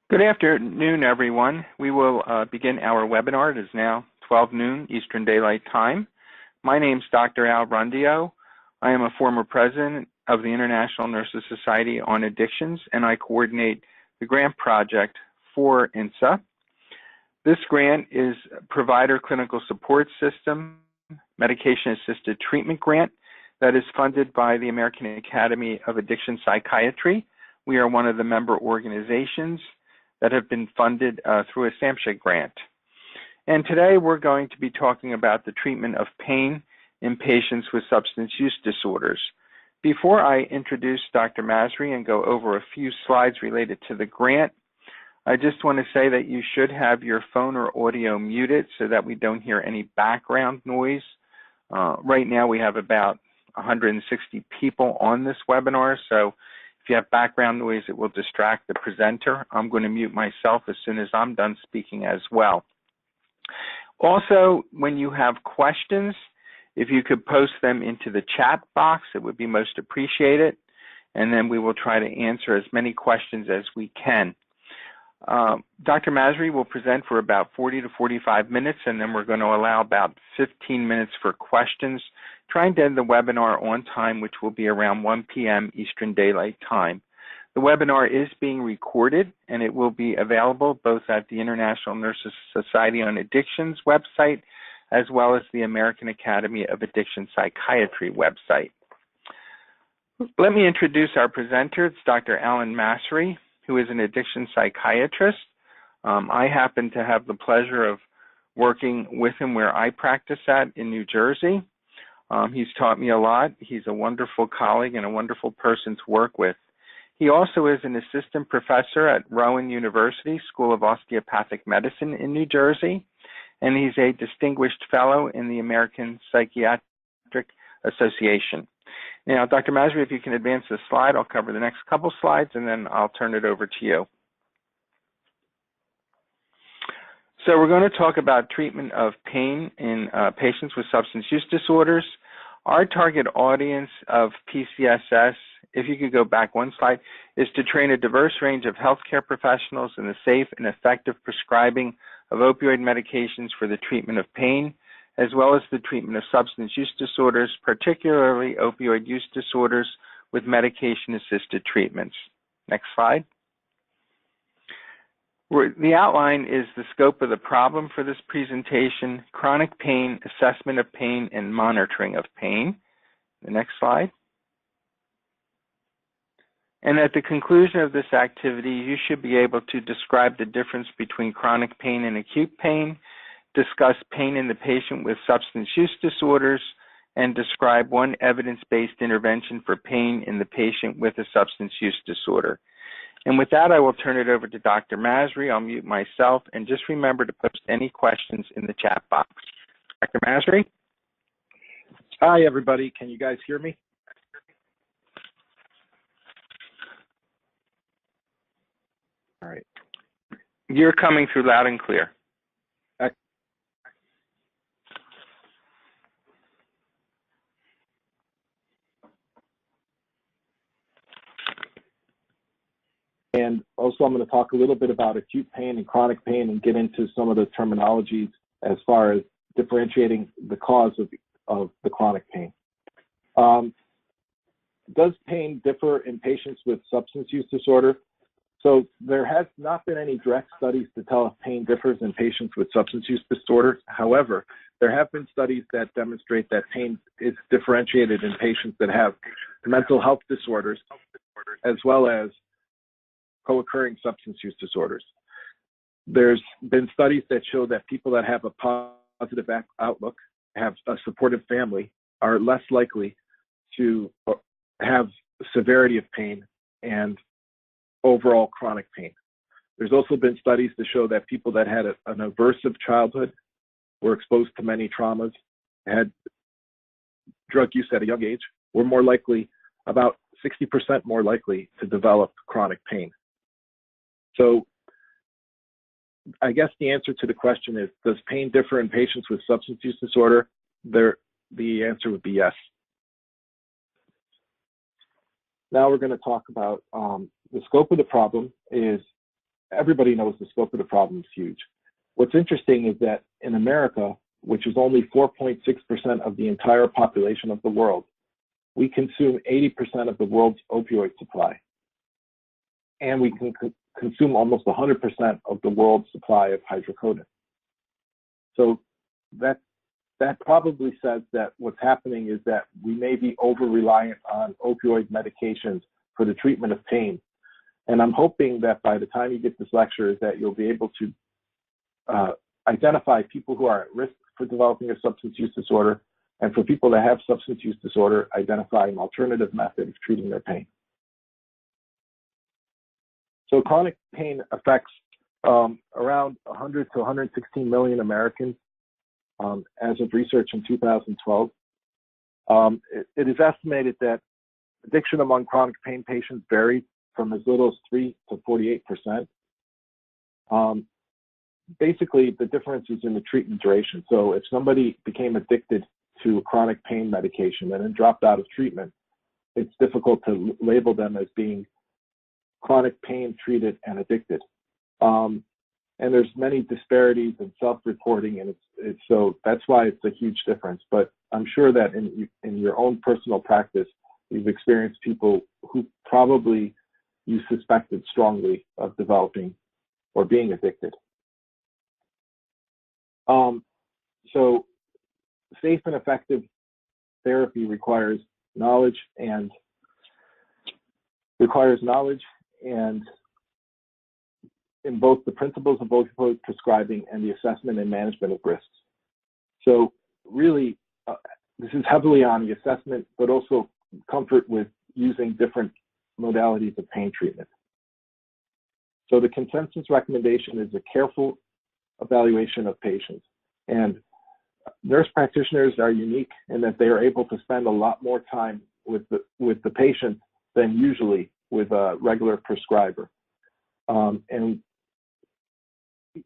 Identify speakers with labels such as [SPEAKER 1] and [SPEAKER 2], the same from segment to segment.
[SPEAKER 1] Good afternoon, everyone. We will begin our webinar. It is now 12 noon Eastern Daylight Time. My name is Dr. Al Rundio. I am a former president of the International Nurses Society on Addictions, and I coordinate the grant project for INSA. This grant is Provider Clinical Support System Medication-Assisted Treatment Grant that is funded by the American Academy of Addiction Psychiatry. We are one of the member organizations that have been funded through a SAMHSA grant. And today we're going to be talking about the treatment of pain in patients with substance use disorders. Before I introduce Dr. Masri and go over a few slides related to the grant, I just want to say that you should have your phone or audio muted so that we don't hear any background noise. Right now we have about 160 people on this webinar, so if you have background noise, it will distract the presenter. I'm going to mute myself as soon as I'm done speaking as well. Also, when you have questions, if you could post them into the chat box, it would be most appreciated, and then we will try to answer as many questions as we can. Dr. Masri will present for about 40 to 45 minutes, and then we're going to allow about 15 minutes for questions, trying to end the webinar on time, which will be around 1 p.m. Eastern Daylight Time. The webinar is being recorded, and it will be available both at the International Nurses Society on Addictions website, as well as the American Academy of Addiction Psychiatry website. Let me introduce our presenter. It's Dr. Alan Masri, who is an addiction psychiatrist. I happen to have the pleasure of working with him where I practice at in New Jersey. He's taught me a lot. He's a wonderful colleague and a wonderful person to work with. He also is an assistant professor at Rowan University School of Osteopathic Medicine in New Jersey, and he's a distinguished fellow in the American Psychiatric Association. Now, Dr. Masri, if you can advance the slide, I'll cover the next couple slides, and then I'll turn it over to you. So we're going to talk about treatment of pain in patients with substance use disorders. Our target audience of PCSS, if you could go back one slide, is to train a diverse range of healthcare professionals in the safe and effective prescribing of opioid medications for the treatment of pain, as well as the treatment of substance use disorders, particularly opioid use disorders with medication-assisted treatments. Next slide. The outline is the scope of the problem for this presentation: chronic pain, assessment of pain, and monitoring of pain. The next slide. And at the conclusion of this activity, you should be able to describe the difference between chronic pain and acute pain, discuss pain in the patient with substance use disorders, and describe one evidence-based intervention for pain in the patient with a substance use disorder. And with that, I will turn it over to Dr. Masri. I'll mute myself, and just remember to post any questions in the chat box. Dr. Masri?
[SPEAKER 2] Hi, everybody. Can you guys hear me? All right.
[SPEAKER 1] You're coming through loud and clear.
[SPEAKER 2] And also, I'm going to talk a little bit about acute pain and chronic pain and get into some of the terminologies as far as differentiating the cause of the chronic pain. Does pain differ in patients with substance use disorder? So there has not been any direct studies to tell if pain differs in patients with substance use disorder. However, there have been studies that demonstrate that pain is differentiated in patients that have mental health disorders as well as co-occurring substance use disorders. There's been studies that show that people that have a positive outlook, have a supportive family, are less likely to have severity of pain and overall chronic pain. There's also been studies to show that people that had an aversive childhood, were exposed to many traumas, had drug use at a young age, were more likely, about 60% more likely to develop chronic pain. So I guess the answer to the question is, does pain differ in patients with substance use disorder? The answer would be yes. Now we're going to talk about the scope of the problem is everybody knows the scope of the problem is huge. What's interesting is that in America, which is only 4.6% of the entire population of the world, we consume 80% of the world's opioid supply. And we can consume almost 100% of the world's supply of hydrocodone. So that probably says that what's happening is that we may be over-reliant on opioid medications for the treatment of pain. And I'm hoping that by the time you get this lecture is that you'll be able to identify people who are at risk for developing a substance use disorder, and for people that have substance use disorder, identify an alternative method of treating their pain. So chronic pain affects around 100 to 116 million Americans as of research in 2012. It is estimated that addiction among chronic pain patients varies from as little as 3 to 48%. Basically, the difference is in the treatment duration. So if somebody became addicted to chronic pain medication and then dropped out of treatment, it's difficult to label them as being chronic pain treated and addicted. And there's many disparities in self-reporting, and it's so that's why it's a huge difference. But I'm sure that in your own personal practice, you've experienced people who probably you suspected strongly of developing or being addicted. So safe and effective therapy requires knowledge and in both the principles of opioid prescribing and the assessment and management of risks. So really, this is heavily on the assessment, but also comfort with using different modalities of pain treatment. So the consensus recommendation is a careful evaluation of patients. And nurse practitioners are unique in that they are able to spend a lot more time with the patient than usually with a regular prescriber. And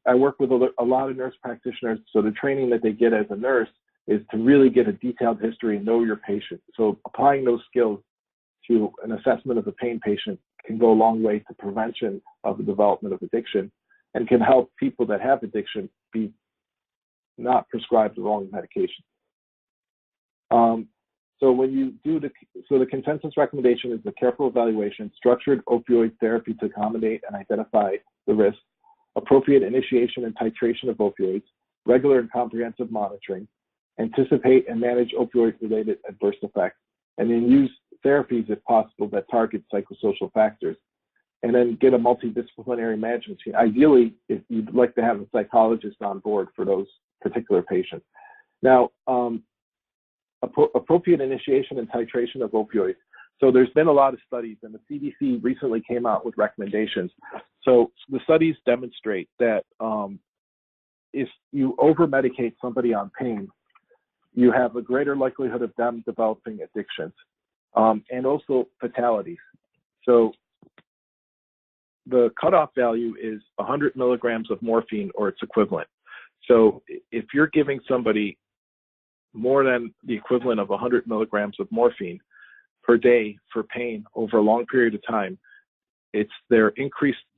[SPEAKER 2] I work with a lot of nurse practitioners, so the training that they get as a nurse is to really get a detailed history and know your patient. So applying those skills to an assessment of a pain patient can go a long way to prevention of the development of addiction and can help people that have addiction be not prescribed the wrong medication. So when you do the consensus recommendation is the careful evaluation, structured opioid therapy to accommodate and identify the risks, appropriate initiation and titration of opioids, regular and comprehensive monitoring, anticipate and manage opioid-related adverse effects, and then use therapies if possible that target psychosocial factors, and then get a multidisciplinary management team. Ideally, if you'd like to have a psychologist on board for those particular patients. Now, appropriate initiation and titration of opioids. So there's been a lot of studies, and the CDC recently came out with recommendations. So the studies demonstrate that if you over-medicate somebody on pain, you have a greater likelihood of them developing addictions and also fatalities. So the cutoff value is 100 milligrams of morphine or its equivalent. So if you're giving somebody more than the equivalent of 100 milligrams of morphine per day for pain over a long period of time, it's their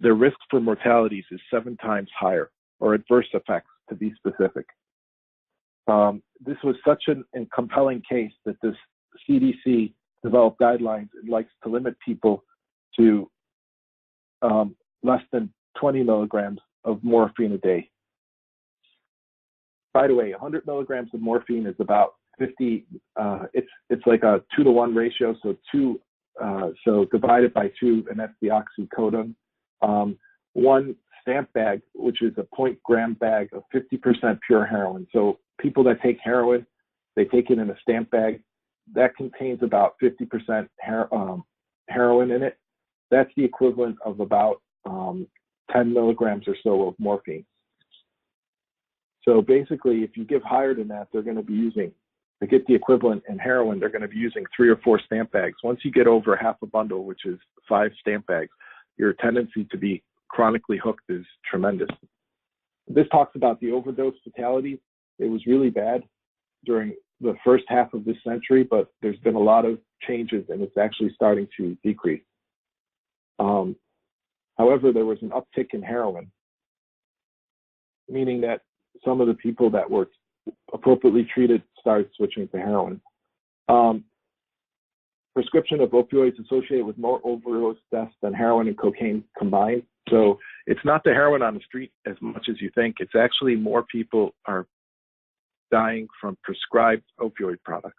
[SPEAKER 2] risk for mortalities is 7 times higher, or adverse effects to be specific. This was such a compelling case that this CDC developed guidelines and likes to limit people to less than 20 milligrams of morphine a day. By the way, 100 milligrams of morphine is about 50. It's like a 2-to-1 ratio. So divided by 2, and that's the oxycodone. 1 stamp bag, which is a 0.gram bag of 50% pure heroin. So people that take heroin, they take it in a stamp bag. That contains about 50% heroin in it. That's the equivalent of about 10 milligrams or so of morphine. So basically, if you give higher than that, they're going to be using, to get the equivalent in heroin, they're going to be using 3 or 4 stamp bags. Once you get over half a bundle, which is 5 stamp bags, your tendency to be chronically hooked is tremendous. This talks about the overdose fatality. It was really bad during the first half of this century, but there's been a lot of changes and it's actually starting to decrease. However, there was an uptick in heroin, meaning that some of the people that were appropriately treated started switching to heroin. Prescription of opioids associated with more overdose deaths than heroin and cocaine combined. So it's not the heroin on the street as much as you think. It's actually more people are dying from prescribed opioid products.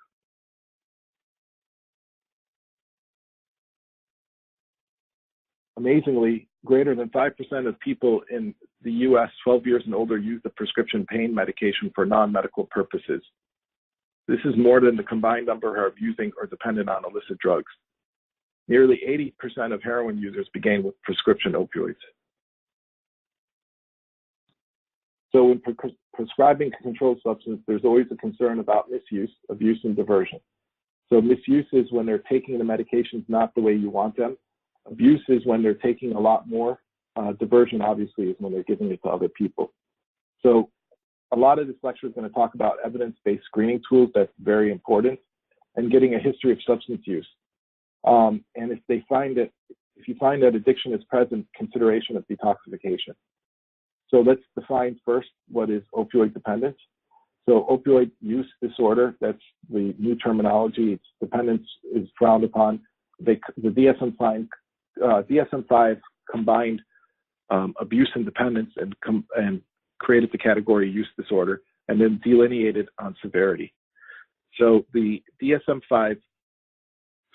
[SPEAKER 2] Amazingly, greater than 5% of people in the US 12 years and older use the prescription pain medication for non-medical purposes. This is more than the combined number of using or dependent on illicit drugs. Nearly 80% of heroin users began with prescription opioids. So when prescribing a controlled substance, there's always a concern about misuse, abuse, and diversion. So misuse is when they're taking the medications not the way you want them. Abuse is when they're taking a lot more. Diversion, obviously, is when they're giving it to other people. So a lot of this lecture is going to talk about evidence-based screening tools. That's very important, and getting a history of substance use. And if you find that addiction is present, consideration of detoxification. So let's define first what is opioid dependence. So opioid use disorder, that's the new terminology. Its dependence is frowned upon. The DSM-5 combined abuse and dependence and created the category use disorder, and then delineated on severity. So the DSM-5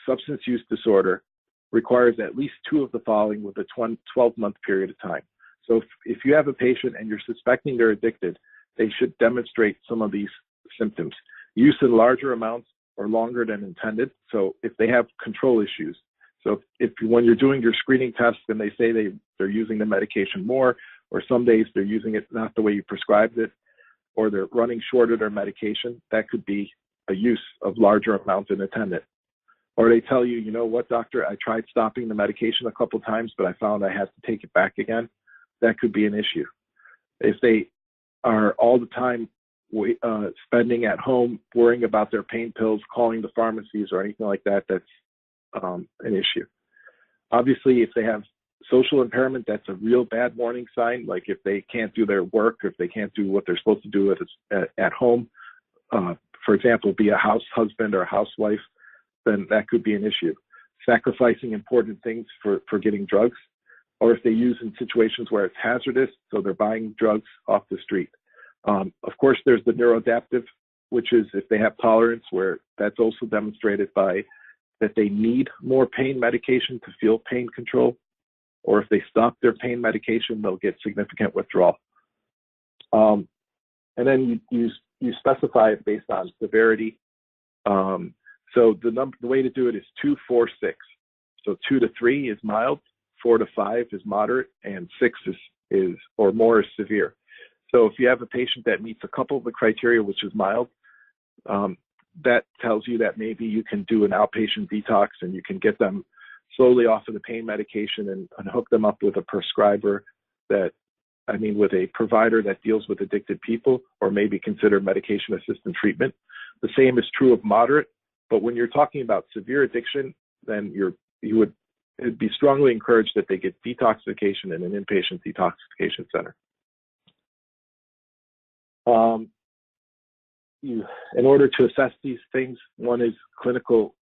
[SPEAKER 2] substance use disorder requires at least 2 of the following with a 12-month period of time. So if you have a patient and you're suspecting they're addicted, they should demonstrate some of these symptoms. Use in larger amounts or longer than intended. So if they have control issues. So if when you're doing your screening tests and they say they're using the medication more, or some days they're using it not the way you prescribed it, or they're running short of their medication, that could be a use of larger amounts than intended. Or they tell you, you know what, doctor, I tried stopping the medication a couple times, but I found I have to take it back again. That could be an issue. If they are all the time spending at home, worrying about their pain pills, calling the pharmacies or anything like that, that's an issue. Obviously, if they have social impairment, that's a real bad warning sign. Like if they can't do their work, or if they can't do what they're supposed to do at home, for example, be a house husband or a housewife, then that could be an issue. Sacrificing important things for getting drugs, or if they use in situations where it's hazardous, so they're buying drugs off the street. Of course, there's the neuroadaptive, which is if they have tolerance, where that's also demonstrated by that they need more pain medication to feel pain control, or if they stop their pain medication, they'll get significant withdrawal. And then you specify it based on severity. So the way to do it is 2, 4, 6. So 2 to 3 is mild, 4 to 5 is moderate, and 6 is or more is severe. So if you have a patient that meets a couple of the criteria, which is mild, that tells you that maybe you can do an outpatient detox and you can get them slowly off of the pain medication and hook them up with a prescriber with a provider that deals with addicted people, or maybe consider medication-assisted treatment. The same is true of moderate, but when you're talking about severe addiction, then it'd be strongly encouraged that they get detoxification in an inpatient detoxification center. In order to assess these things, one is clinical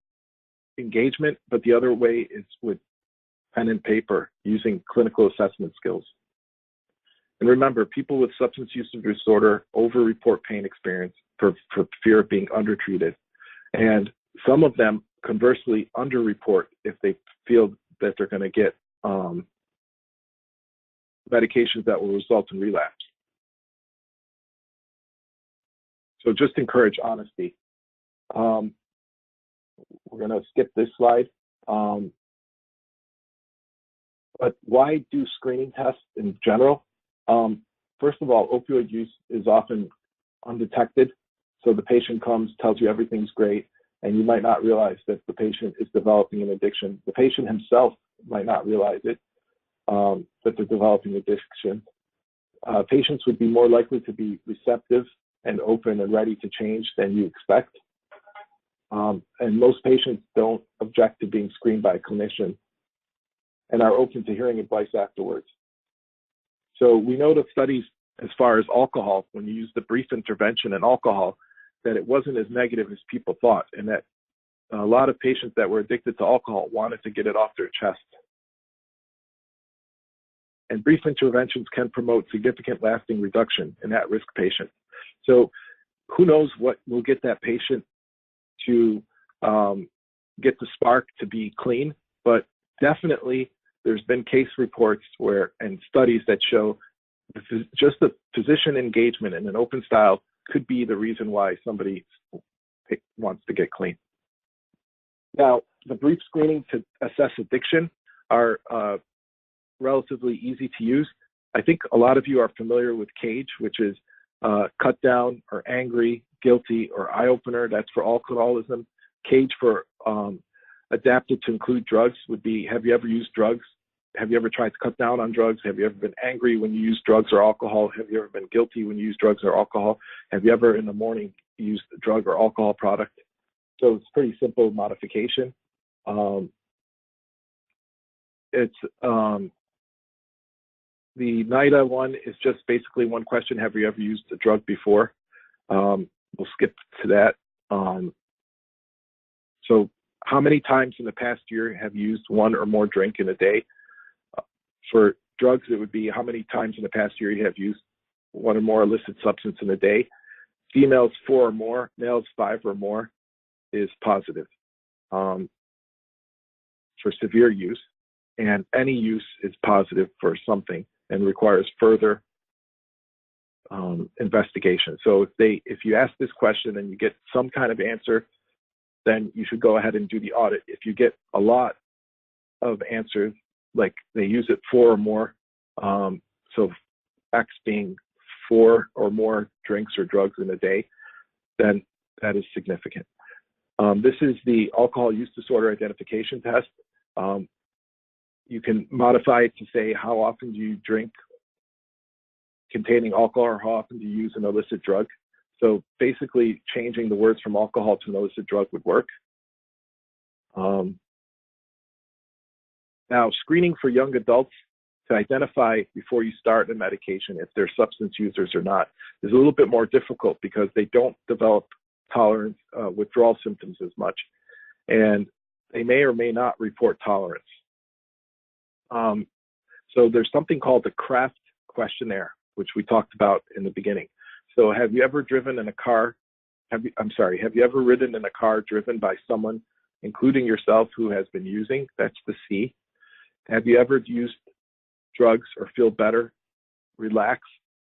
[SPEAKER 2] engagement, but the other way is with pen and paper using clinical assessment skills. And remember, people with substance use disorder over-report pain experience for fear of being undertreated. And some of them, conversely, under-report if they feel that they're going to get medications that will result in relapse. So just encourage honesty. We're going to skip this slide. But why do screening tests in general? First of all, opioid use is often undetected. So the patient comes, tells you everything's great, and you might not realize that the patient is developing an addiction. The patient himself might not realize it, that they're developing addiction. Patients would be more likely to be receptive and open and ready to change than you expect. And most patients don't object to being screened by a clinician. and are open to hearing advice afterwards. So we know the studies as far as alcohol, when you use the brief intervention in alcohol, that it wasn't as negative as people thought, and that a lot of patients that were addicted to alcohol wanted to get it off their chest. And brief interventions can promote significant lasting reduction in at-risk patients. So who knows what will get that patient to get the spark to be clean, but definitely there's been case reports and studies that show just the physician engagement in an open style could be the reason why somebody wants to get clean. Now, the brief screening to assess addiction are relatively easy to use. I think a lot of you are familiar with CAGE, which is cut down or angry, guilty, or eye opener. That's for alcoholism. CAGE for adapted to include drugs would be, have you ever used drugs? Have you ever tried to cut down on drugs? Have you ever been angry when you use drugs or alcohol? Have you ever been guilty when you use drugs or alcohol? Have you ever in the morning used a drug or alcohol product? So it's pretty simple modification. The NIDA one is just basically one question: have you ever used a drug before? We'll skip to that. So how many times in the past year have you used one or more drink in a day? For drugs, it would be how many times in the past year you have used one or more illicit substance in a day. Females, 4 or more. Males, 5 or more is positive for severe use. And any use is positive for something and requires further investigation. So if you ask this question and you get some kind of answer, then you should go ahead and do the audit. If you get a lot of answers, like they use it 4 or more, so X being 4 or more drinks or drugs in a day, then that is significant. This is the alcohol use disorder identification test. You can modify it to say how often do you drink containing alcohol or how often do you use an illicit drug. So basically changing the words from alcohol to an illicit drug would work. Now, screening for young adults to identify before you start a medication if they're substance users or not is a little bit more difficult because they don't develop tolerance, withdrawal symptoms as much, and they may or may not report tolerance. So there's something called the Kraft Questionnaire, which we talked about in the beginning. So have you ever driven in a car? Have you ever ridden in a car driven by someone, including yourself, who has been using? That's the C. Have you ever used drugs or feel better, relax?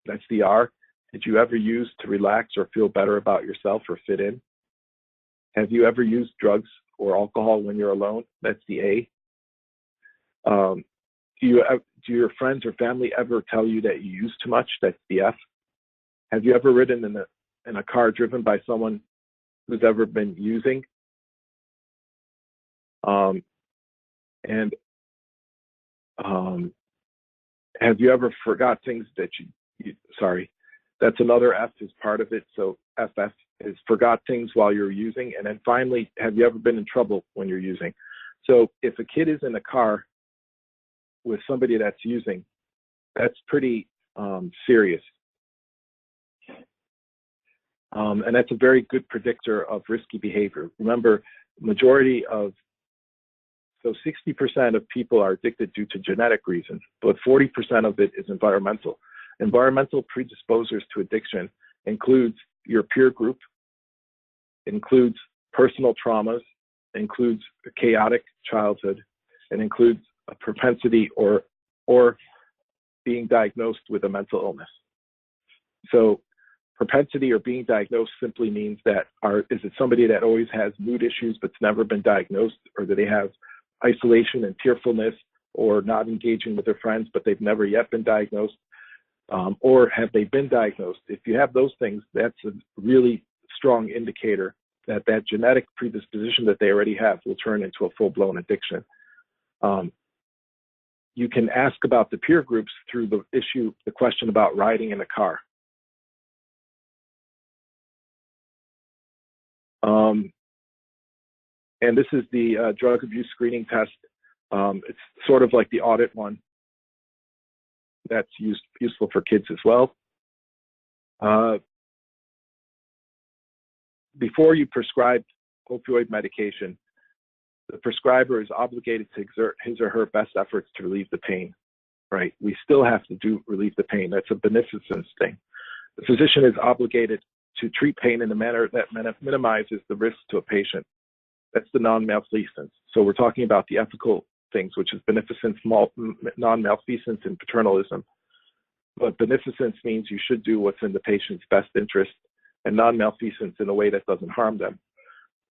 [SPEAKER 2] That's the R. Did you ever use to relax or feel better about yourself or fit in? Have you ever used drugs or alcohol when you're alone? That's the A. Do your friends or family ever tell you that you use too much? That's the F. Have you ever ridden in a car driven by someone who's ever been using? Have you ever forgot things that sorry, that's another F is part of it. So FF is forgot things while you're using. And then finally, have you ever been in trouble when you're using? So if a kid is in a car with somebody that's using, that's pretty serious. And that's a very good predictor of risky behavior. Remember, so 60% of people are addicted due to genetic reasons, but 40% of it is environmental. Environmental predisposers to addiction includes your peer group, includes personal traumas, includes a chaotic childhood, and includes a propensity or being diagnosed with a mental illness. So propensity or being diagnosed simply means that is it somebody that always has mood issues but's never been diagnosed, or do they have isolation and tearfulness, or not engaging with their friends but they've never yet been diagnosed, or have they been diagnosed? If you have those things, that's a really strong indicator that that genetic predisposition that they already have will turn into a full-blown addiction. You can ask about the peer groups through the question about riding in a car. And this is the drug abuse screening test. It's sort of like the audit one that's useful for kids as well. Before you prescribe opioid medication, the prescriber is obligated to exert his or her best efforts to relieve the pain, right? We still have to relieve the pain. That's a beneficence thing. The physician is obligated to treat pain in a manner that minimizes the risk to a patient. That's the non-malfeasance. So we're talking about the ethical things, which is beneficence, non-malfeasance, and paternalism. But beneficence means you should do what's in the patient's best interest, and non-malfeasance in a way that doesn't harm them.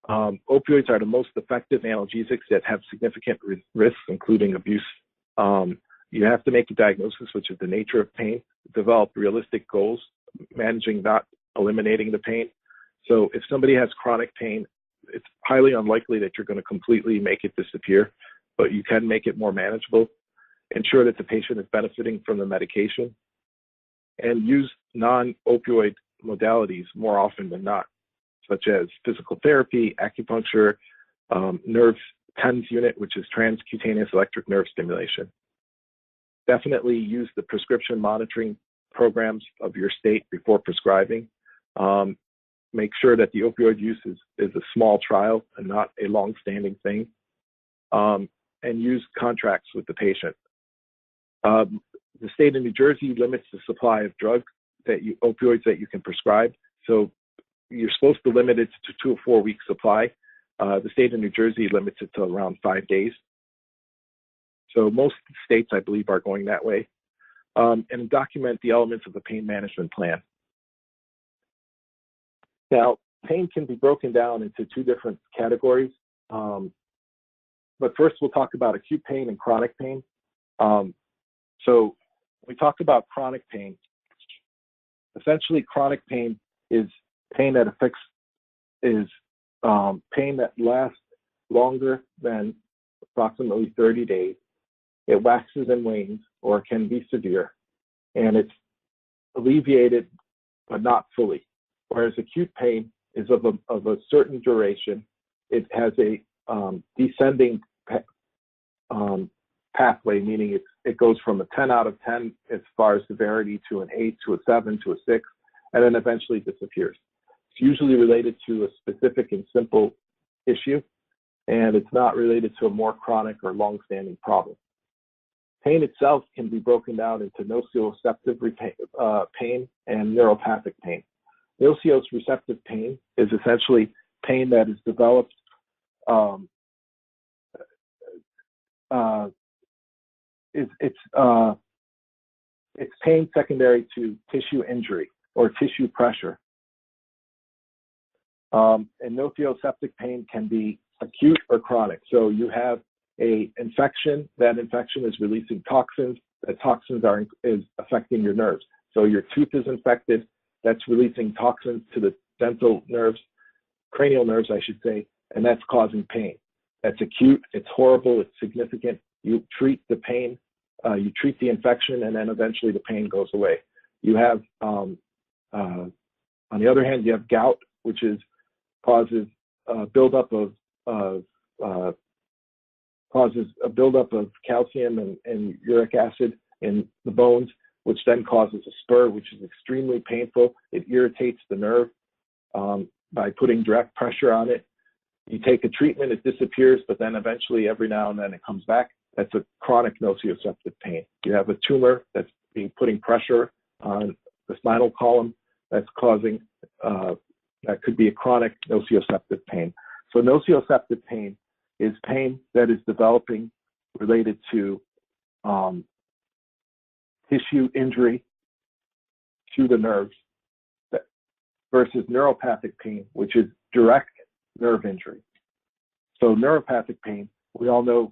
[SPEAKER 2] Opioids are the most effective analgesics that have significant risks, including abuse. You have to make a diagnosis, which is the nature of pain, develop realistic goals, managing, not eliminating the pain. So if somebody has chronic pain, it's highly unlikely that you're going to completely make it disappear, but you can make it more manageable. Ensure that the patient is benefiting from the medication, and use non-opioid modalities more often than not, such as physical therapy, acupuncture, nerve TENS unit, which is transcutaneous electric nerve stimulation. Definitely use the prescription monitoring programs of your state before prescribing. Make sure that the opioid use is a small trial and not a long-standing thing. And use contracts with the patient. The state of New Jersey limits the supply of opioids that you can prescribe. So you're supposed to limit it to 2 or 4 week supply. The state of New Jersey limits it to around 5 days. So most states, I believe, are going that way. And document the elements of the pain management plan. Now, pain can be broken down into 2 different categories. But first, we'll talk about acute pain and chronic pain. So we talked about chronic pain. Essentially, chronic pain is pain that pain that lasts longer than approximately 30 days. It waxes and wanes, or can be severe, and it's alleviated but not fully. Whereas acute pain is of a certain duration. It has a descending pathway, meaning it goes from a 10 out of 10 as far as severity to an 8 to a 7 to a 6, and then eventually disappears. It's usually related to a specific and simple issue, and it's not related to a more chronic or long-standing problem. Pain itself can be broken down into nociceptive pain and neuropathic pain. Nociceptive pain is essentially pain that is developed it's pain secondary to tissue injury or tissue pressure. And nociceptive pain can be acute or chronic. So you have an infection. That infection is releasing toxins. The toxins is affecting your nerves. So your tooth is infected. That's releasing toxins to the dental nerves, cranial nerves, I should say, and that's causing pain. That's acute. It's horrible. It's significant. You treat the pain. You treat the infection, and then eventually the pain goes away. You have, on the other hand, you have gout, which causes a buildup of calcium and uric acid in the bones, which then causes a spur, which is extremely painful. It irritates the nerve by putting direct pressure on it. You take a treatment, it disappears, but then eventually every now and then it comes back. That's a chronic nociceptive pain. You have a tumor that's putting pressure on the spinal column that's causing, that could be a chronic nociceptive pain. So nociceptive pain is pain that is developing related to tissue injury to the nerves versus neuropathic pain, which is direct nerve injury. So neuropathic pain, we all know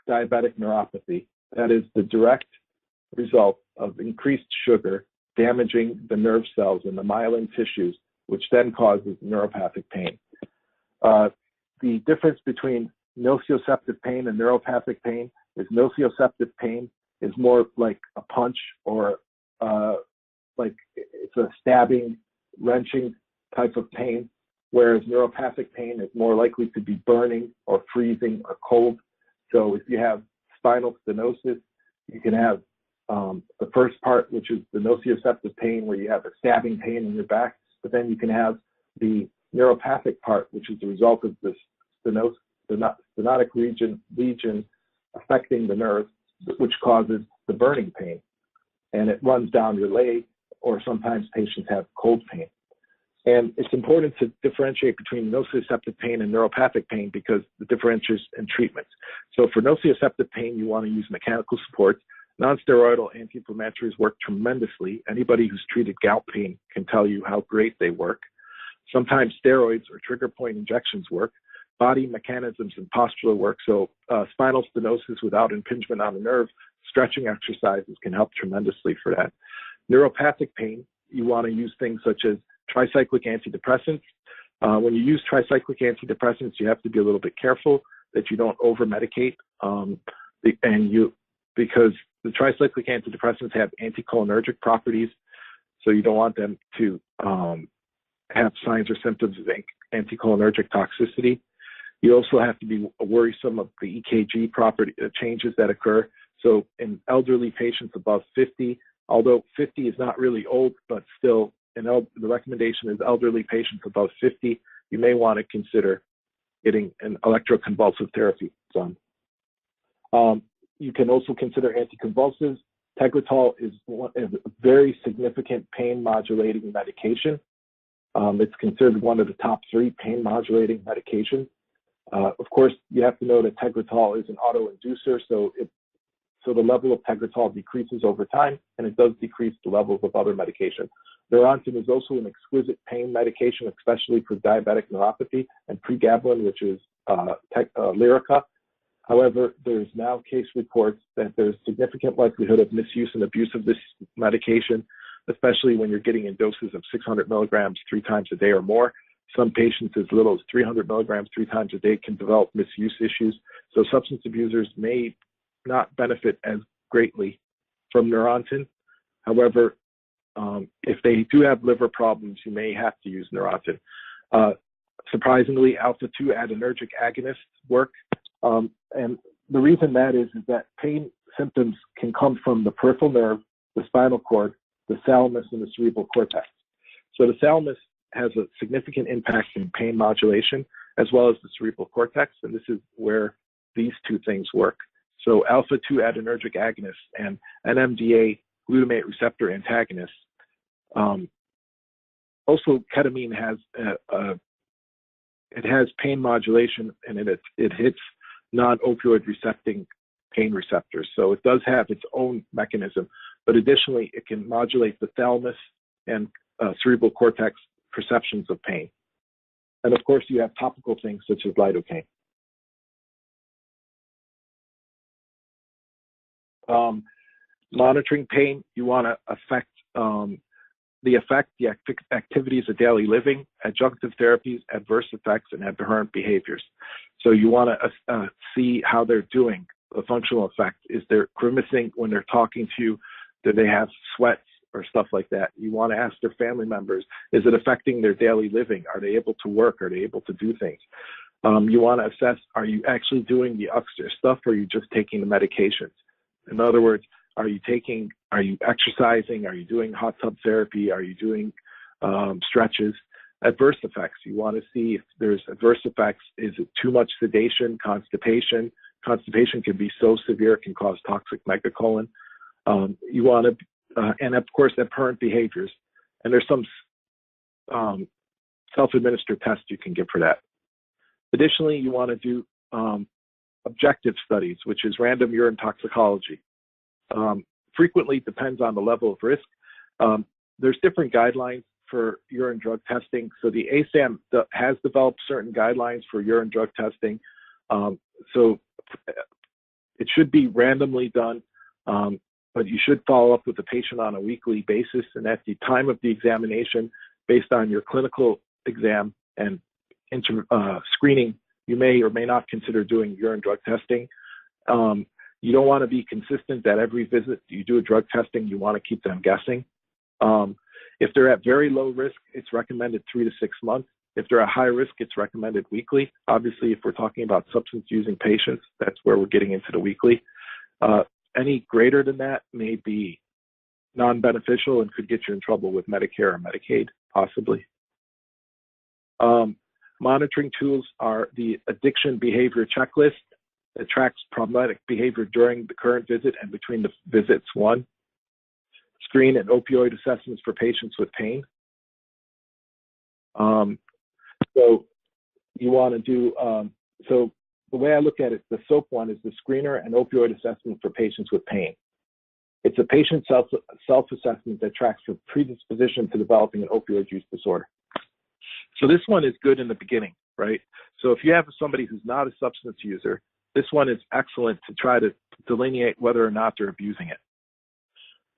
[SPEAKER 2] diabetic neuropathy. That is the direct result of increased sugar damaging the nerve cells in the myelin tissues, which then causes neuropathic pain. The difference between nociceptive pain and neuropathic pain is nociceptive pain is more like a punch or like it's a stabbing, wrenching type of pain, whereas neuropathic pain is more likely to be burning or freezing or cold. So if you have spinal stenosis, you can have the first part, which is the nociceptive pain, where you have a stabbing pain in your back, but then you can have the neuropathic part, which is the result of this stenotic lesion affecting the nerve, which causes the burning pain. And it runs down your leg, or sometimes patients have cold pain. And it's important to differentiate between nociceptive pain and neuropathic pain because the differentials in treatments. So for nociceptive pain, you want to use mechanical supports. Non-steroidal anti-inflammatories work tremendously. Anybody who's treated gout pain can tell you how great they work. Sometimes steroids or trigger point injections work. Body mechanisms and postural work. So spinal stenosis without impingement on the nerve, stretching exercises can help tremendously for that. Neuropathic pain, you want to use things such as tricyclic antidepressants. When you use tricyclic antidepressants, you have to be a little bit careful that you don't over-medicate, because the tricyclic antidepressants have anticholinergic properties, so you don't want them to have signs or symptoms of anticholinergic toxicity. You also have to be worrisome of the EKG property changes that occur. So in elderly patients above 50, although 50 is not really old, but still, the recommendation is elderly patients above 50, you may want to consider getting an electroconvulsive therapy done. You can also consider anticonvulsives. Tegretol is a very significant pain modulating medication. It's considered one of the top 3 pain modulating medications. Of course, you have to know that Tegretol is an autoinducer, so the level of Tegretol decreases over time, and it does decrease the levels of other medications. Neurontin is also an exquisite pain medication, especially for diabetic neuropathy, and pregabalin, which is Lyrica. However, there's now case reports that there's significant likelihood of misuse and abuse of this medication, especially when you're getting in doses of 600 milligrams 3 times a day or more. Some patients as little as 300 milligrams 3 times a day can develop misuse issues. So substance abusers may not benefit as greatly from Neurontin. However, if they do have liver problems, you may have to use Neurontin. Surprisingly, alpha-2 adrenergic agonists work. And the reason that is that pain symptoms can come from the peripheral nerve, the spinal cord, the thalamus, and the cerebral cortex. So the thalamus has a significant impact in pain modulation, as well as the cerebral cortex, and this is where these 2 things work. So alpha-2 adrenergic agonists and NMDA glutamate receptor antagonists. Also, ketamine has it has pain modulation, and it hits non-opioid recepting pain receptors. So it does have its own mechanism, but additionally, it can modulate the thalamus and cerebral cortex perceptions of pain. And of course, you have topical things such as lidocaine. Monitoring pain, you want to affect the activities of daily living, adjunctive therapies, adverse effects, and aberrant behaviors. So you want to see how they're doing, the functional effect. Is there grimacing when they're talking to you? Do they have sweats or stuff like that? You want to ask their family members, is it affecting their daily living? Are they able to work? Are they able to do things? You want to assess, are you actually doing the extra stuff, or are you just taking the medications? In other words, are you exercising? Are you doing hot tub therapy? Are you doing stretches? Adverse effects. You want to see if there's adverse effects. Is it too much sedation, constipation? Constipation can be so severe it can cause toxic megacolon. You want to, and of course, aberrant behaviors. And there's some self-administered tests you can get for that. Additionally, you want to do objective studies, which is random urine toxicology. Frequently depends on the level of risk. There's different guidelines for urine drug testing. So the ASAM has developed certain guidelines for urine drug testing. So it should be randomly done, but you should follow up with the patient on a weekly basis. And at the time of the examination, based on your clinical exam and screening, you may or may not consider doing urine drug testing. You don't want to be consistent that every visit you do a drug testing, you want to keep them guessing. If they're at very low risk, it's recommended 3 to 6 months. If they're at high risk, it's recommended weekly. Obviously, if we're talking about substance using patients, that's where we're getting into the weekly. Any greater than that may be non-beneficial and could get you in trouble with Medicare or Medicaid, possibly. Monitoring tools are the addiction behavior checklist that tracks problematic behavior during the current visit and between the visits. One, screen and opioid assessments for patients with pain. So you want to do, so the way I look at it, the SOAP one is the screener and opioid assessment for patients with pain. It's a patient self-assessment that tracks for predisposition to developing an opioid use disorder. So this one is good in the beginning, right? So if you have somebody who's not a substance user, this one is excellent to try to delineate whether or not they're abusing it.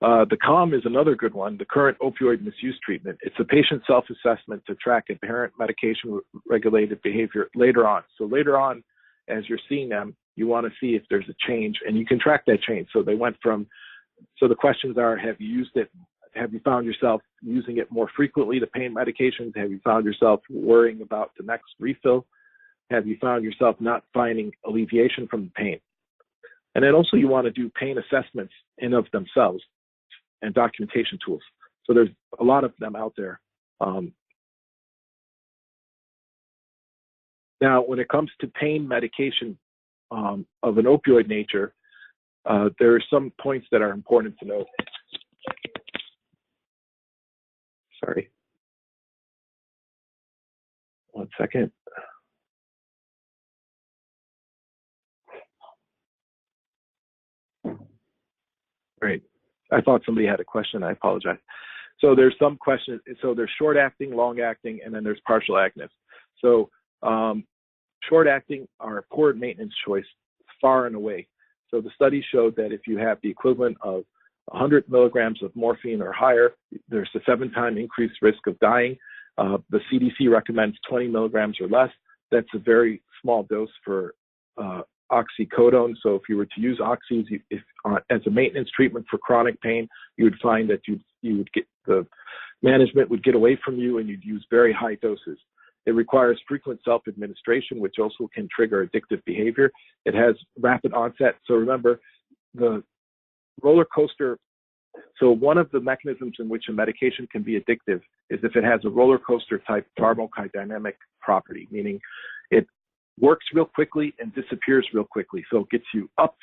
[SPEAKER 2] The CALM is another good one, the current opioid misuse treatment. It's a patient self-assessment to track apparent medication-regulated behavior later on. So later on, as you're seeing them, you want to see if there's a change, and you can track that change. So they went from, so the questions are, have you used it? Have you found yourself using it more frequently, the pain medications? Have you found yourself worrying about the next refill? Have you found yourself not finding alleviation from the pain? And then also you want to do pain assessments in of themselves and documentation tools. So there's a lot of them out there. Now, when it comes to pain medication of an opioid nature, there are some points that are important to note. Sorry. One second. Great. I thought somebody had a question. I apologize. So there's some questions. So there's short acting, long acting, and then there's partial agonists. So short acting are a poor maintenance choice far and away. So the study showed that if you have the equivalent of 100 milligrams of morphine or higher, there's a 7-time increased risk of dying. The CDC recommends 20 milligrams or less. That's a very small dose for oxycodone. So if you were to use oxys as a maintenance treatment for chronic pain, you would find that you would get, the management would get away from you and you'd use very high doses. It requires frequent self-administration, which also can trigger addictive behavior. It has rapid onset. So remember, the roller coaster, so one of the mechanisms in which a medication can be addictive is if it has a roller coaster type pharmacodynamic property, meaning it works real quickly and disappears real quickly. So it gets you up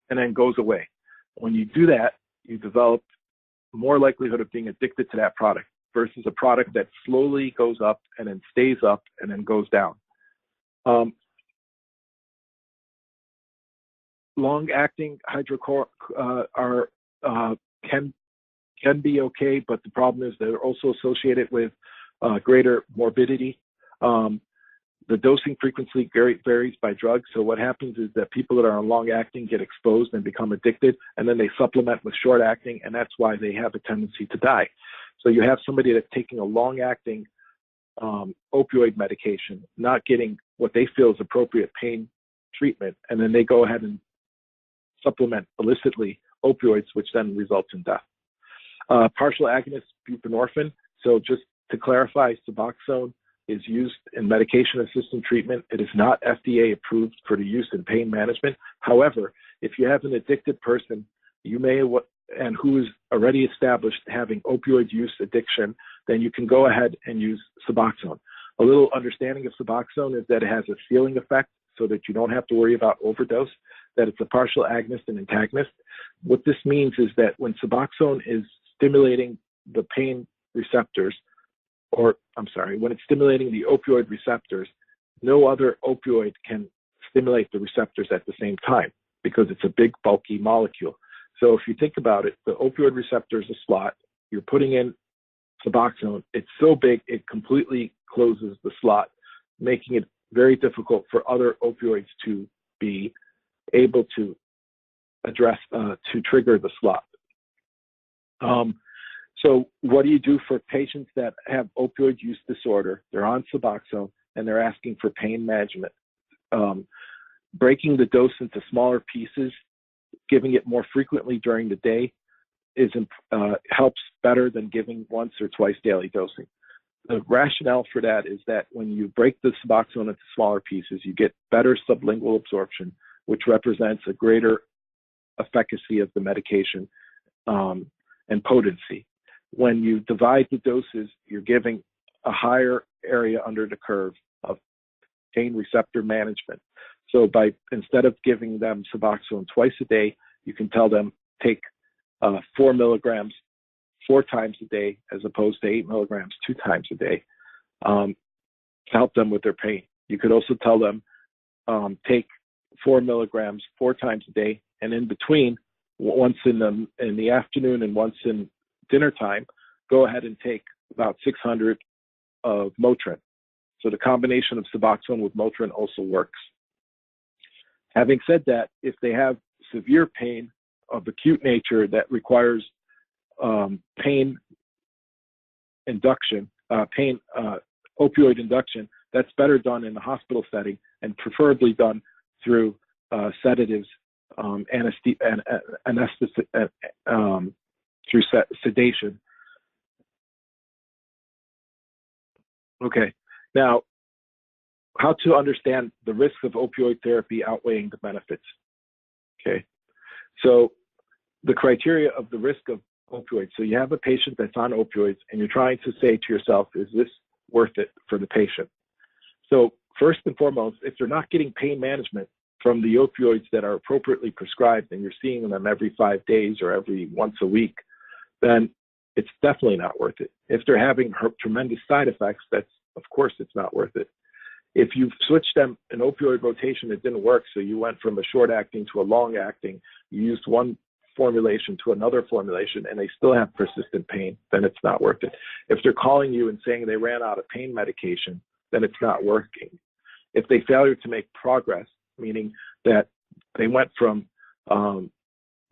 [SPEAKER 2] and then goes away. When you do that, you develop more likelihood of being addicted to that product versus a product that slowly goes up and then stays up and then goes down. Long-acting can be okay, but the problem is they're also associated with greater morbidity. The dosing frequency varies by drug. So what happens is that people that are on long-acting get exposed and become addicted, and then they supplement with short-acting, and that's why they have a tendency to die. So you have somebody that's taking a long-acting opioid medication, not getting what they feel is appropriate pain treatment, and then they go ahead and supplement illicitly opioids, which then results in death. Partial agonist buprenorphine. So just to clarify, Suboxone is used in medication-assisted treatment. It is not FDA approved for the use in pain management. However, if you have an addicted person, you may, and who is already established having opioid use addiction, then you can go ahead and use Suboxone. A little understanding of Suboxone is that it has a ceiling effect so that you don't have to worry about overdose, that it's a partial agonist and antagonist. What this means is that when Suboxone is stimulating the pain receptors, when it's stimulating the opioid receptors, no other opioid can stimulate the receptors at the same time because it's a big, bulky molecule. So if you think about it, the opioid receptor is a slot. You're putting in Suboxone. It's so big, it completely closes the slot, making it very difficult for other opioids to be able to address, to trigger the slot. So what do you do for patients that have opioid use disorder? They're on Suboxone and they're asking for pain management. Breaking the dose into smaller pieces, giving it more frequently during the day helps better than giving once or twice daily dosing. The rationale for that is that when you break the Suboxone into smaller pieces, you get better sublingual absorption, which represents a greater efficacy of the medication and potency. When you divide the doses, you're giving a higher area under the curve of pain receptor management. So instead of giving them Suboxone twice a day, you can tell them take 4 milligrams 4 times a day as opposed to 8 milligrams 2 times a day to help them with their pain. You could also tell them take 4 milligrams 4 times a day, and in between, once in the afternoon and once in dinner time, go ahead and take about 600 of Motrin. So the combination of Suboxone with Motrin also works. Having said that, if they have severe pain of acute nature that requires pain induction, opioid induction, that's better done in the hospital setting and preferably done through sedatives, through sedation. Okay, now how to understand the risks of opioid therapy outweighing the benefits. Okay, so the criteria of the risk of opioids. So you have a patient that's on opioids and you're trying to say to yourself, is this worth it for the patient? So first and foremost, if they're not getting pain management from the opioids that are appropriately prescribed and you're seeing them every 5 days or every once a week, then it's definitely not worth it. If they're having tremendous side effects, of course it's not worth it. If you've switched them an opioid rotation, it didn't work, so you went from a short acting to a long acting, you used one formulation to another formulation and they still have persistent pain, then it's not worth it. If they're calling you and saying they ran out of pain medication, then it's not working. If they fail to make progress, meaning that they went from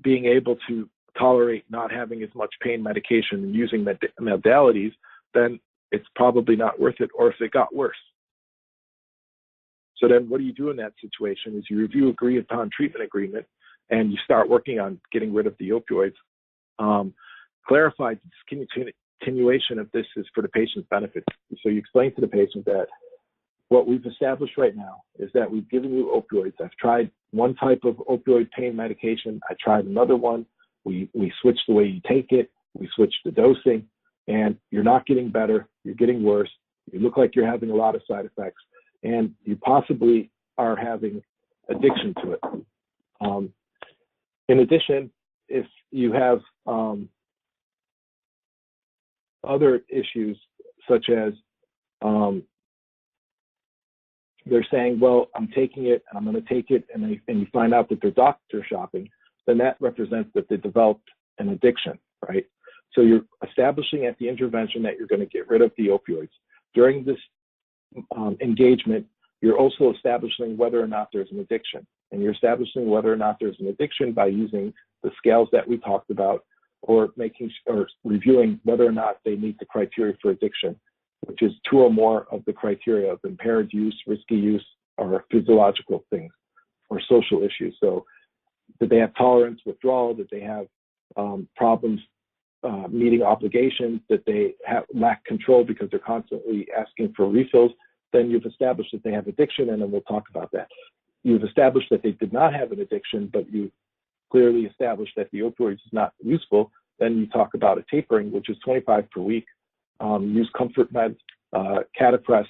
[SPEAKER 2] being able to tolerate not having as much pain medication and using modalities, then it's probably not worth it, or if it got worse. So then what do you do in that situation is you review agreed upon treatment agreement and you start working on getting rid of the opioids. Clarify the continuation of this is for the patient's benefit. So you explain to the patient that what we've established right now is that we've given you opioids. I've tried one type of opioid pain medication. I tried another one. We switched the way you take it. We switched the dosing, and you're not getting better. You're getting worse. You look like you're having a lot of side effects, and you possibly are having addiction to it. In addition, if you have other issues such as they're saying, well, I'm taking it and I'm going to take it, and you find out that they're doctor shopping, then that represents that they developed an addiction, right? So you're establishing at the intervention that you're going to get rid of the opioids. During this engagement, you're also establishing whether or not there's an addiction. And you're establishing whether or not there's an addiction by using the scales that we talked about, or reviewing whether or not they meet the criteria for addiction, which is 2 or more of the criteria of impaired use, risky use, or physiological things, or social issues. So did they have tolerance, withdrawal? Did they have problems meeting obligations? That they lack control because they're constantly asking for refills? Then you've established that they have addiction, and then we'll talk about that. You've established that they did not have an addiction, but you clearly established that the opioids is not useful. Then you talk about a tapering, which is 25 per week. Use comfort meds, Catapress,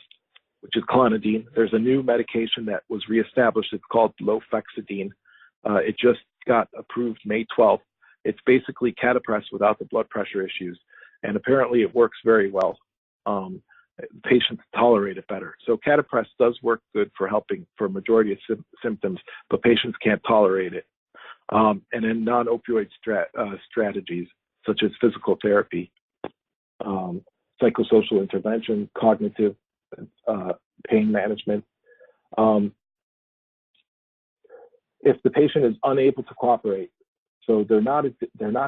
[SPEAKER 2] which is clonidine. There's a new medication that was reestablished. It's called Lofexidine. It just got approved May 12th. It's basically Catapress without the blood pressure issues, and apparently it works very well. Patients tolerate it better. So Catapress does work good for helping for a majority of symptoms, but patients can't tolerate it. And then non-opioid strategies such as physical therapy, psychosocial intervention, cognitive pain management. If the patient is unable to cooperate, so they're not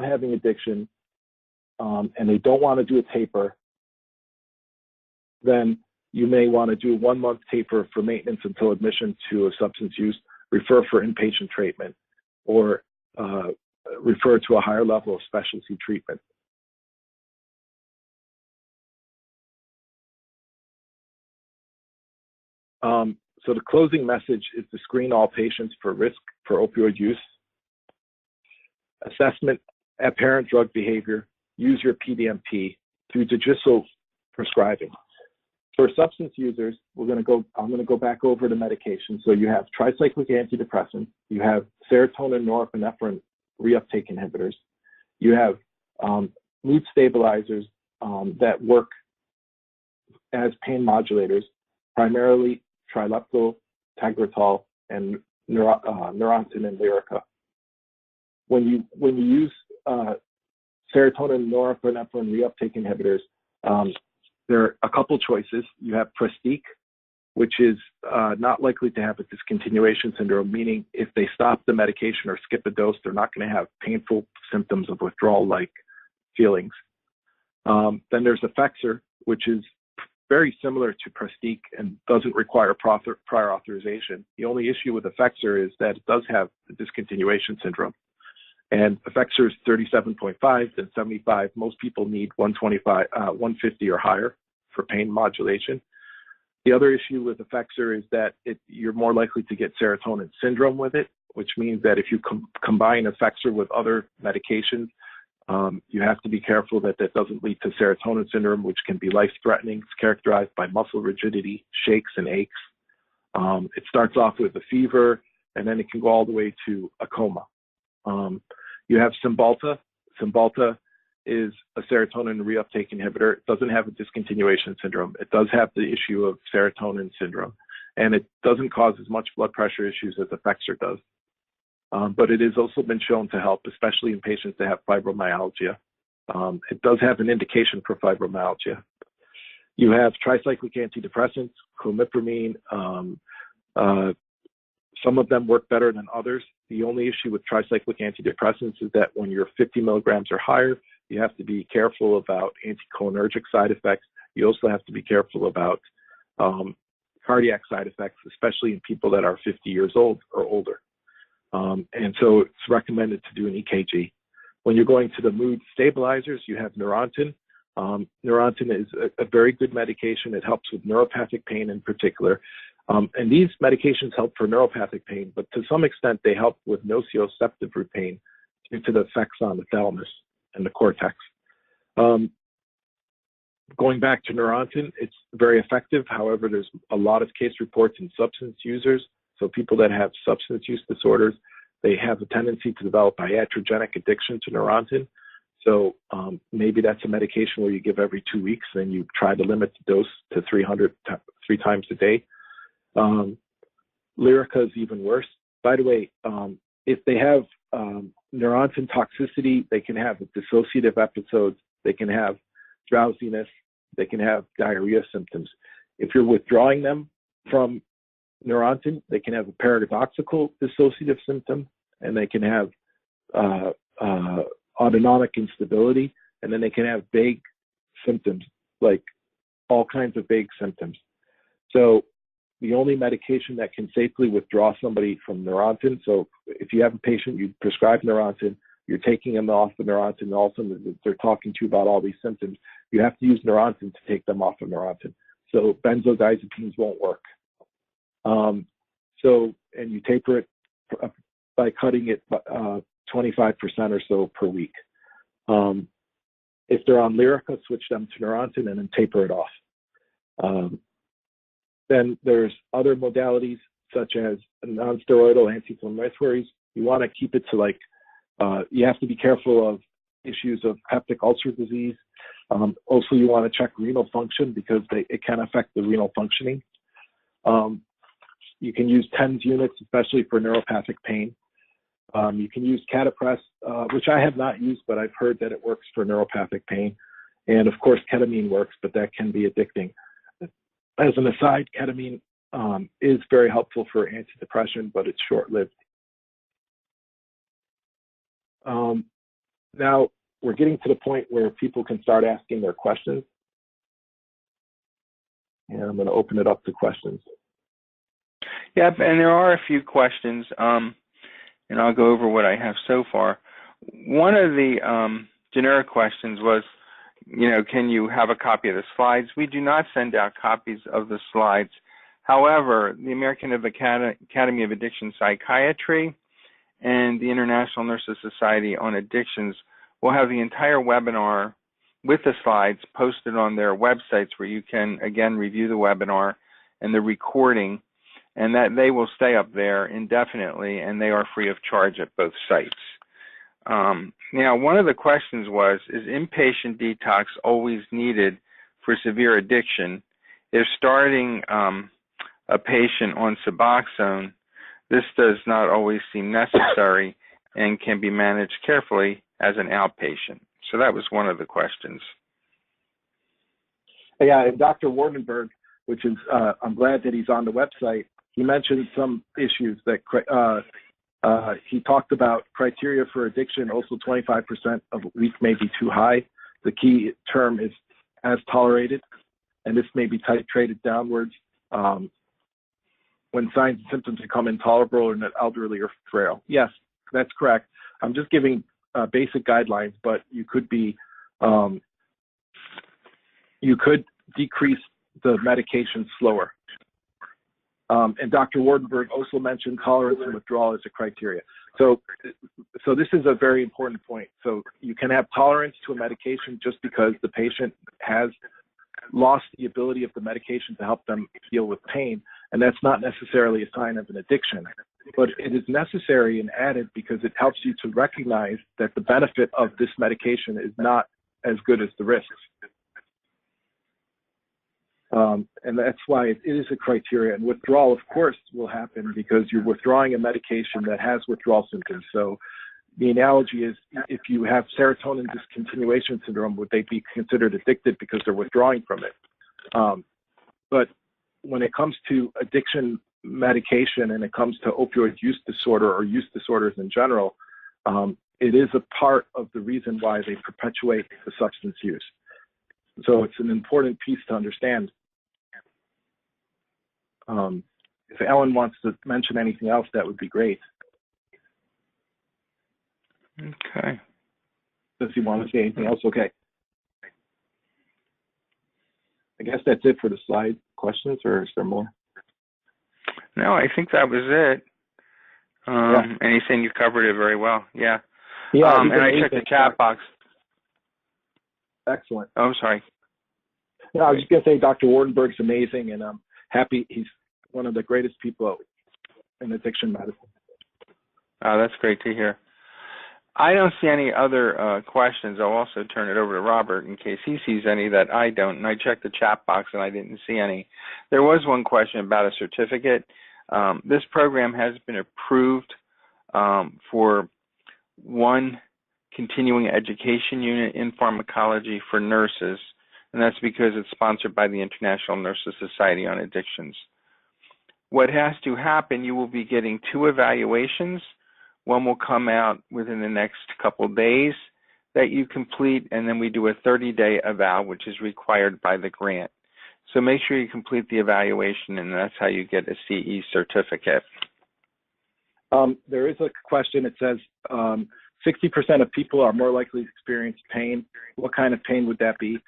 [SPEAKER 2] having addiction, and they don't want to do a taper, then you may want to do a 1-month taper for maintenance until admission to a substance use, refer for inpatient treatment, or refer to a higher level of specialty treatment. So the closing message is to screen all patients for risk for opioid use. Assessment apparent drug behavior. Use your PDMP through judicial prescribing. For substance users, I'm going to go back over the medication. So you have tricyclic antidepressants. You have serotonin norepinephrine reuptake inhibitors. You have mood stabilizers that work as pain modulators, primarily trileptal, Tegretol, and Neurontin and Lyrica. When you use serotonin norepinephrine reuptake inhibitors, there are a couple choices. You have Prestique, which is not likely to have a discontinuation syndrome, meaning if they stop the medication or skip a dose, they're not going to have painful symptoms of withdrawal-like feelings. Then there's Effexor, which is very similar to Prestique and doesn't require prior authorization. The only issue with Effexor is that it does have a discontinuation syndrome. And Effexor is 37.5 and 75. Most people need 125, 150 or higher for pain modulation. The other issue with Effexor is that you're more likely to get serotonin syndrome with it, which means that if you combine Effexor with other medications, you have to be careful that that doesn't lead to serotonin syndrome, which can be life-threatening. It's characterized by muscle rigidity, shakes, and aches. It starts off with a fever, and then it can go all the way to a coma. You have Cymbalta. Cymbalta is a serotonin reuptake inhibitor. It doesn't have a discontinuation syndrome. It does have the issue of serotonin syndrome, and it doesn't cause as much blood pressure issues as Effexor does. But it has also been shown to help, especially in patients that have fibromyalgia. It does have an indication for fibromyalgia. You have tricyclic antidepressants, clomipramine. Some of them work better than others. The only issue with tricyclic antidepressants is that when you're 50 milligrams or higher, you have to be careful about anticholinergic side effects. You also have to be careful about cardiac side effects, especially in people that are 50 years old or older. And so it's recommended to do an EKG. When you're going to the mood stabilizers, you have Neurontin. Neurontin is a very good medication. It helps with neuropathic pain in particular. And these medications help for neuropathic pain, but to some extent they help with nociceptive root pain due to the effects on the thalamus and the cortex. Going back to Neurontin, it's very effective. However, there's a lot of case reports in substance users. So people that have substance use disorders, they have a tendency to develop iatrogenic addiction to Neurontin. So maybe that's a medication where you give every 2 weeks and you try to limit the dose to 3 times a day. Lyrica is even worse. By the way, if they have Neurontin toxicity, they can have dissociative episodes, they can have drowsiness, they can have diarrhea symptoms. If you're withdrawing them from Neurontin, they can have a paradoxical dissociative symptom, and they can have autonomic instability, and then they can have vague symptoms, like all kinds of vague symptoms. So the only medication that can safely withdraw somebody from Neurontin, so if you have a patient, you prescribe Neurontin, you're taking them off of Neurontin, and all of a sudden they're talking to you about all these symptoms, you have to use Neurontin to take them off of Neurontin. So benzodiazepines won't work. And you taper it by cutting it 25% or so per week. If they're on Lyrica, switch them to Neurontin and then taper it off. Then there's other modalities such as non-steroidal anti-inflammatories. You want to keep it to you have to be careful of issues of peptic ulcer disease. Also, you want to check renal function because it can affect the renal functioning. You can use TENS units, especially for neuropathic pain. You can use Catapress, which I have not used, but I've heard that it works for neuropathic pain. And of course, ketamine works, but that can be addicting. As an aside, ketamine is very helpful for antidepressant, but it's short-lived. Now, we're getting to the point where people can start asking their questions. And I'm going to open it up to questions.
[SPEAKER 1] Yep, and there are a few questions, and I'll go over what I have so far. One of the generic questions was, can you have a copy of the slides? We do not send out copies of the slides. However, the American Academy of Addiction Psychiatry and the International Nurses Society on Addictions will have the entire webinar with the slides posted on their websites, where you can, again, review the webinar and the recording, and that they will stay up there indefinitely, and they are free of charge at both sites. Now, one of the questions was, is inpatient detox always needed for severe addiction? If starting a patient on Suboxone, this does not always seem necessary and can be managed carefully as an outpatient. So that was one of the questions.
[SPEAKER 2] Yeah, Dr. Wardenberg, which is, I'm glad that he's on the website, he mentioned some issues that he talked about criteria for addiction. Also, 25% of a week may be too high. The key term is as tolerated, and this may be titrated downwards when signs and symptoms become intolerable in an elderly or frail. Yes, that's correct. I'm just giving basic guidelines, but you could be, you could decrease the medication slower. And Dr. Wardenberg also mentioned tolerance and withdrawal as a criteria. So this is a very important point. So you can have tolerance to a medication just because the patient has lost the ability of the medication to help them deal with pain, and that's not necessarily a sign of an addiction. But it is necessary and added because it helps you to recognize that the benefit of this medication is not as good as the risks. And that's why it is a criteria. And withdrawal, of course, will happen because you're withdrawing a medication that has withdrawal symptoms. So the analogy is, if you have serotonin discontinuation syndrome, would they be considered addicted because they're withdrawing from it? But when it comes to addiction medication and it comes to opioid use disorder or use disorders in general, it is a part of the reason why they perpetuate the substance use. So it's an important piece to understand. If Ellen wants to mention anything else, that would be great.
[SPEAKER 1] Okay.
[SPEAKER 2] Does he want to say anything else? Okay. I guess that's it for the slide questions, or is there more?
[SPEAKER 1] No, I think that was it. And he's saying you covered it very well. Yeah.
[SPEAKER 2] Yeah.
[SPEAKER 1] And I checked the chat box.
[SPEAKER 2] Excellent.
[SPEAKER 1] Oh, I'm sorry.
[SPEAKER 2] No, I was just going to say Dr. Wardenberg's amazing, and I'm happy he's one of the greatest people in addiction medicine.
[SPEAKER 1] Oh, that's great to hear. I don't see any other questions. I'll also turn it over to Robert in case he sees any that I don't. And I checked the chat box and I didn't see any. There was one question about a certificate. This program has been approved for one continuing education unit in pharmacology for nurses, and that's because it's sponsored by the International Nurses Society on Addictions. What has to happen, you will be getting 2 evaluations. One will come out within the next couple days that you complete, and then we do a 30-day eval, which is required by the grant. So make sure you complete the evaluation, and that's how you get a CE certificate.
[SPEAKER 2] There is a question. It says 60% of people are more likely to experience pain. What kind of pain would that be?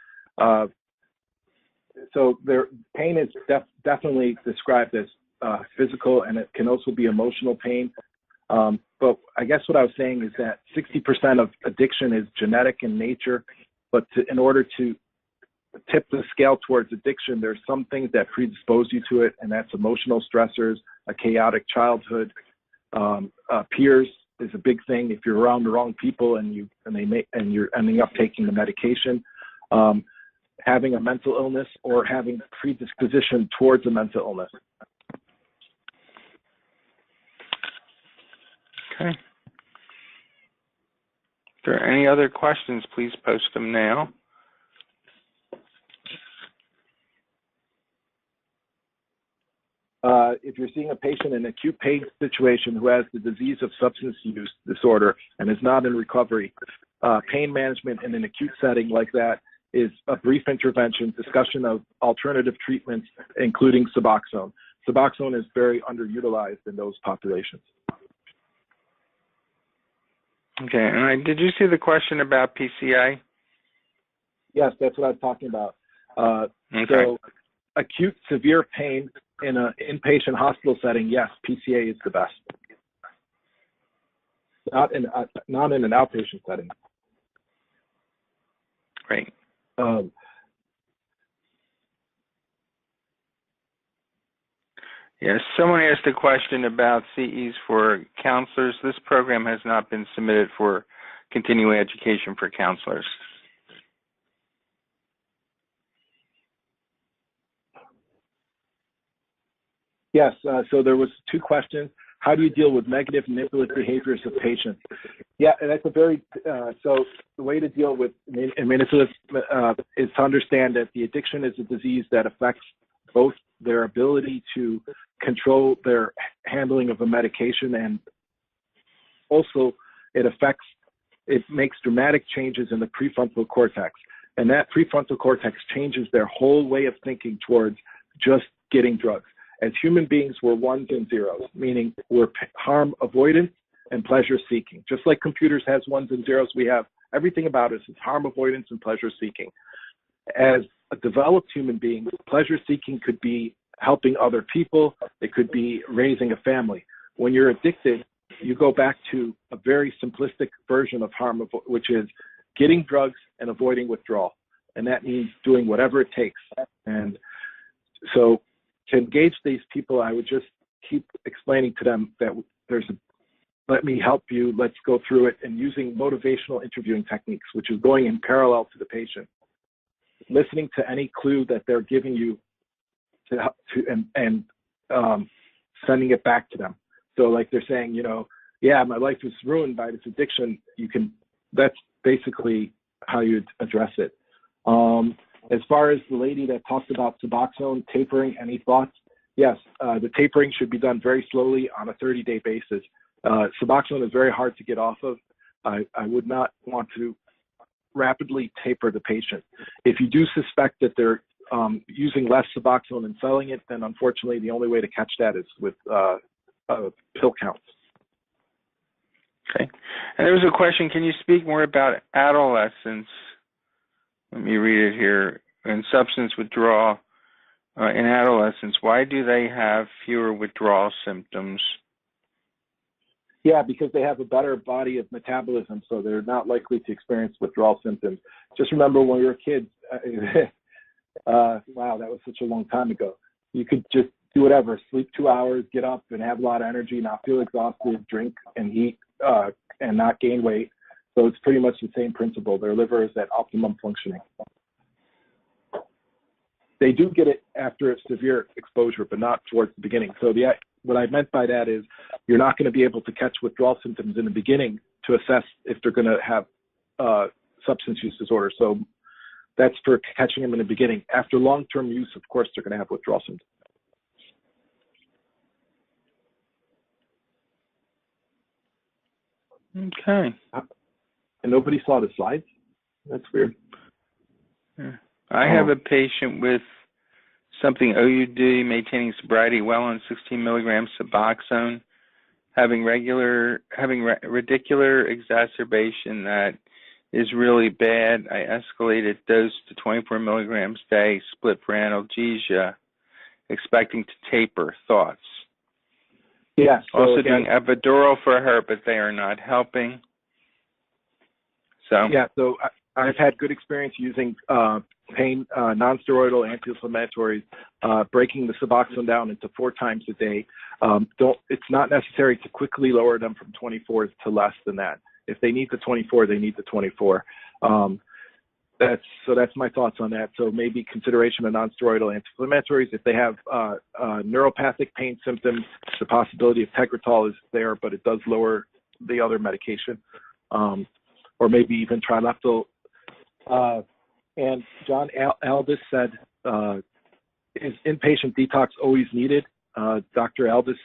[SPEAKER 2] So pain is definitely described as physical, and it can also be emotional pain. But I guess what I was saying is that 60% of addiction is genetic in nature, but in order to tip the scale towards addiction, there's some things that predispose you to it, and that's emotional stressors, a chaotic childhood. Peers is a big thing. If you're around the wrong people and you're ending up taking the medication, having a mental illness or having predisposition towards a mental illness.
[SPEAKER 1] Okay. If there are any other questions, please post them now.
[SPEAKER 2] If you're seeing a patient in an acute pain situation who has the disease of substance use disorder and is not in recovery, pain management in an acute setting like that is a brief intervention, discussion of alternative treatments, including Suboxone. Suboxone is very underutilized in those populations.
[SPEAKER 1] Okay, and did you see the question about PCA?
[SPEAKER 2] Yes, that's what I was talking about.
[SPEAKER 1] Okay.
[SPEAKER 2] So acute severe pain in an inpatient hospital setting, yes, PCA is the best. Not in an outpatient setting.
[SPEAKER 1] Great. Yes, someone asked a question about CEs for counselors. This program has not been submitted for continuing education for counselors.
[SPEAKER 2] Yes, so there was 2 questions. How do you deal with negative manipulative behaviors of patients? Yeah, and that's a very, so the way to deal with manipulative is to understand that the addiction is a disease that affects both their ability to control their handling of a medication, and also it makes dramatic changes in the prefrontal cortex. And that prefrontal cortex changes their whole way of thinking towards just getting drugs. As human beings, we're ones and zeros, meaning we're harm avoidance and pleasure seeking. Just like computers has ones and zeros, we have everything about us is harm avoidance and pleasure seeking. As a developed human being, pleasure seeking could be helping other people. It could be raising a family. When you're addicted, you go back to a very simplistic version of harm, which is getting drugs and avoiding withdrawal. And that means doing whatever it takes. And so to engage these people, I would just keep explaining to them that let me help you, let's go through it, and using motivational interviewing techniques, which is going in parallel to the patient, listening to any clue that they're giving you and sending it back to them. So like they're saying, yeah, my life was ruined by this addiction. That's basically how you address it. As far as the lady that talked about Suboxone tapering, any thoughts? Yes, the tapering should be done very slowly on a 30-day basis. Suboxone is very hard to get off of. I would not want to rapidly taper the patient. If you do suspect that they're using less Suboxone and selling it, then unfortunately the only way to catch that is with pill counts.
[SPEAKER 1] Okay. And there was a question, can you speak more about adolescents? Let me read it here. In substance withdrawal in adolescents, why do they have fewer withdrawal symptoms?
[SPEAKER 2] Yeah, because they have a better body of metabolism, so they're not likely to experience withdrawal symptoms. Just remember when we were kids, wow, that was such a long time ago. You could just do whatever, sleep 2 hours, get up and have a lot of energy, not feel exhausted, drink and eat, and not gain weight. So it's pretty much the same principle. Their liver is at optimum functioning. They do get it after a severe exposure, but not towards the beginning. So what I meant by that is you're not going to be able to catch withdrawal symptoms in the beginning to assess if they're going to have substance use disorder. So that's for catching them in the beginning. After long-term use, of course, they're going to have withdrawal symptoms.
[SPEAKER 1] Okay.
[SPEAKER 2] And nobody saw the slides? That's weird.
[SPEAKER 1] Yeah. I have a patient with something OUD, maintaining sobriety well on 16 milligrams Suboxone, having radicular exacerbation that is really bad. I escalated dose to 24 milligrams a day, split for analgesia, expecting to taper. Thoughts?
[SPEAKER 2] Yeah. So
[SPEAKER 1] also
[SPEAKER 2] again,
[SPEAKER 1] doing epidural for her, but they are not helping. So
[SPEAKER 2] I've had good experience using pain non-steroidal anti-inflammatories, breaking the Suboxone down into 4 times a day. It's not necessary to quickly lower them from 24 to less than that. If they need the 24, they need the 24. That's my thoughts on that. So maybe consideration of non-steroidal anti-inflammatories. If they have neuropathic pain symptoms, the possibility of Tegretol is there, but it does lower the other medication. Or maybe even Trileptal. And John Aldis said, is inpatient detox always needed? Dr. Aldis,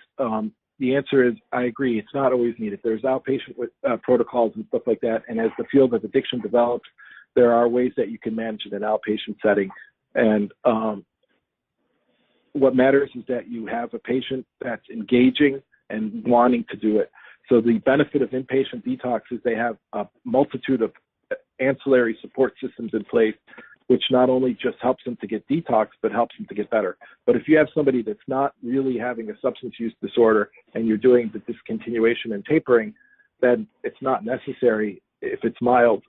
[SPEAKER 2] the answer is, I agree, it's not always needed. There's outpatient protocols and stuff like that. And as the field of addiction develops, there are ways that you can manage in an outpatient setting. And what matters is that you have a patient that's engaging and wanting to do it. So the benefit of inpatient detox is they have a multitude of ancillary support systems in place which not only just helps them to get detox, but helps them to get better. But if you have somebody that's not really having a substance use disorder and you're doing the discontinuation and tapering, then it's not necessary, if it's mild,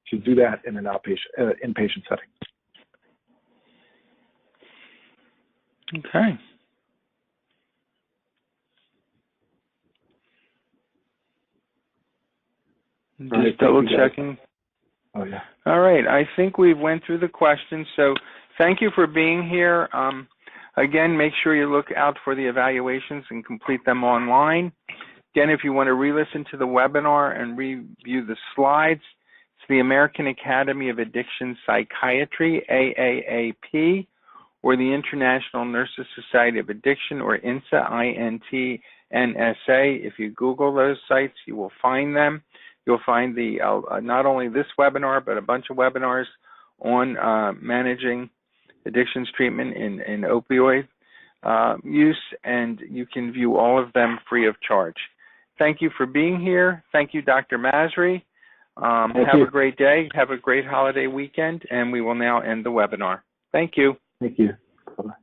[SPEAKER 2] to do that in an inpatient setting.
[SPEAKER 1] Okay. Just double checking.
[SPEAKER 2] Oh, yeah.
[SPEAKER 1] All right. I think we've went through the questions. So thank you for being here. Again, make sure you look out for the evaluations and complete them online. Again, if you want to re-listen to the webinar and review the slides, it's the American Academy of Addiction Psychiatry, AAAP, or the International Nurses Society of Addiction, or INSA, INTNSA. If you Google those sites, you will find them. You'll find the not only this webinar, but a bunch of webinars on managing addictions treatment in opioid use, and you can view all of them free of charge. Thank you for being here. Thank you, Dr. Masri. Have a great day. Have a great holiday weekend, and we will now end the webinar. Thank you.
[SPEAKER 2] Thank you. Bye-bye.